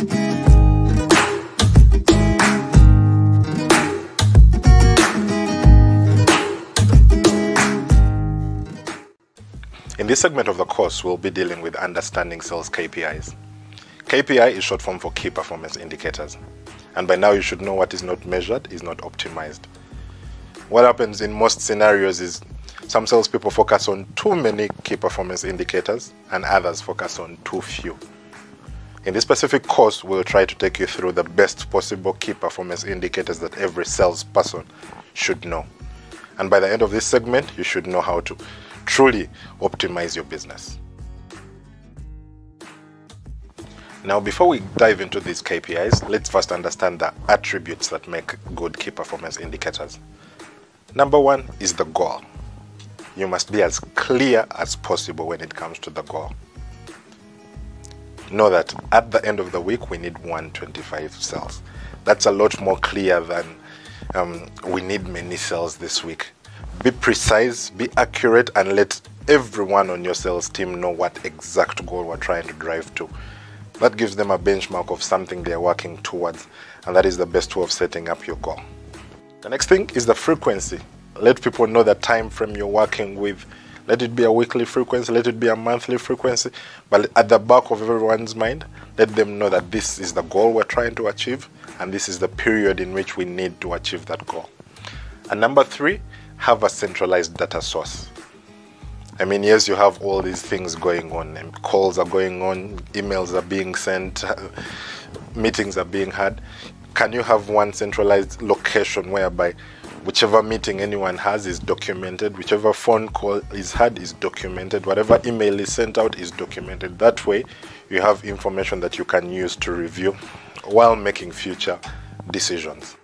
In this segment of the course, we'll be dealing with understanding sales KPIs. KPI is short form for key performance indicators. And by now you should know what is not measured is not optimized. What happens in most scenarios is some salespeople focus on too many key performance indicators and others focus on too few. In this specific course, we'll try to take you through the best possible key performance indicators that every salesperson should know. And by the end of this segment, you should know how to truly optimize your business. Now, before we dive into these KPIs, let's first understand the attributes that make good key performance indicators. Number one is the goal. You must be as clear as possible when it comes to the goal. Know that at the end of the week, we need 125 sales. That's a lot more clear than we need many sales this week. Be precise, be accurate, and let everyone on your sales team know what exact goal we're trying to drive to. That gives them a benchmark of something they're working towards, and that is the best way of setting up your goal. The next thing is the frequency. Let people know the time frame you're working with. Let it be a weekly frequency, let it be a monthly frequency, but at the back of everyone's mind, let them know that this is the goal we're trying to achieve, and this is the period in which we need to achieve that goal. And number three, have a centralized data source. I mean, yes, you have all these things going on, and calls are going on, emails are being sent, meetings are being had. Can you have one centralized location whereby whichever meeting anyone has is documented, whichever phone call is had is documented, whatever email is sent out is documented? That way, you have information that you can use to review while making future decisions.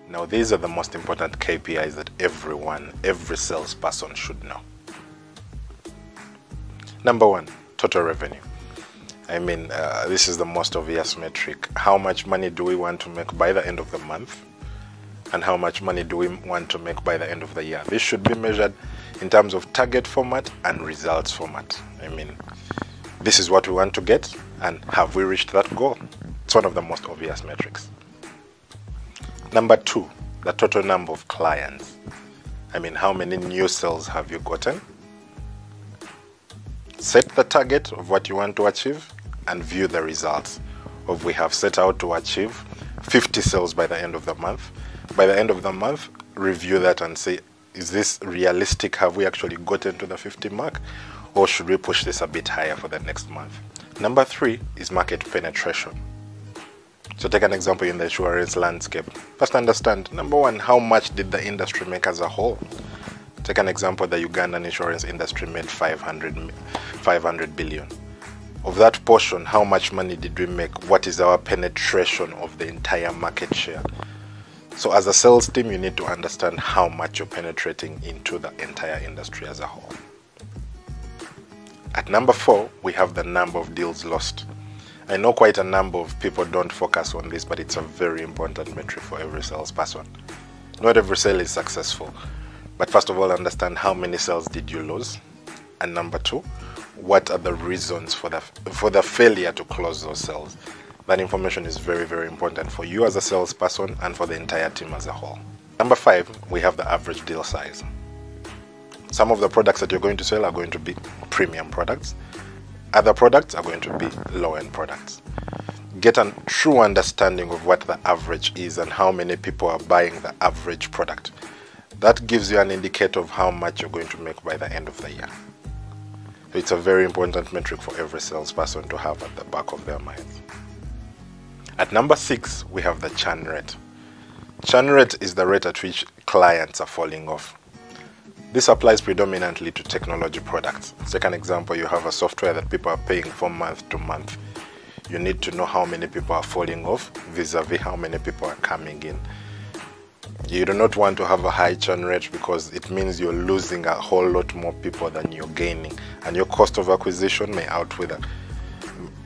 Now, these are the most important KPIs that every salesperson should know. Number one, total revenue. I mean, this is the most obvious metric. How much money do we want to make by the end of the month? And how much money do we want to make by the end of the year? This should be measured in terms of target format and results format. I mean, this is what we want to get, and have we reached that goal? It's one of the most obvious metrics. Number two, the total number of clients. I mean, how many new sales have you gotten? Set the target of what you want to achieve and view the results of we have set out to achieve 50 sales by the end of the month. By the end of the month, review that and say, is this realistic? Have we actually gotten to the 50 mark? Or should we push this a bit higher for the next month? Number three is market penetration. So take an example in the insurance landscape. First understand, number one, how much did the industry make as a whole? Take an example, the Ugandan insurance industry made 500 billion. Of that portion, how much money did we make? What is our penetration of the entire market share? So as a sales team, you need to understand how much you're penetrating into the entire industry as a whole. At number four, we have the number of deals lost. I know quite a number of people don't focus on this, but it's a very important metric for every salesperson. Not every sale is successful, but first of all, understand how many sales did you lose, and number two, what are the reasons for the failure to close those sales. That information is very, very important for you as a salesperson and for the entire team as a whole. Number five, we have the average deal size. Some of the products that you're going to sell are going to be premium products. Other products are going to be low-end products. Get a true understanding of what the average is and how many people are buying the average product. That gives you an indicator of how much you're going to make by the end of the year. So it's a very important metric for every salesperson to have at the back of their minds. At number six, we have the churn rate. Churn rate is the rate at which clients are falling off. This applies predominantly to technology products. Take an example, you have a software that people are paying for month to month. You need to know how many people are falling off vis-a-vis how many people are coming in. You do not want to have a high churn rate because it means you're losing a whole lot more people than you're gaining, and your cost of acquisition may outweigh that.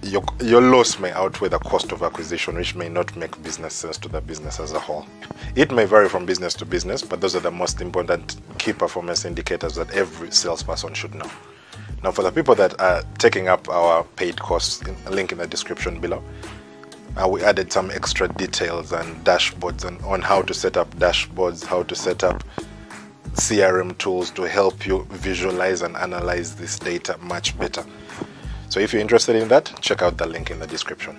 Your loss may outweigh the cost of acquisition, which may not make business sense to the business as a whole. It may vary from business to business, but those are the most important key performance indicators that every salesperson should know. Now for the people that are taking up our paid course, a link in the description below, we added some extra details and dashboards on how to set up dashboards, how to set up CRM tools to help you visualize and analyze this data much better. So if you're interested in that, check out the link in the description.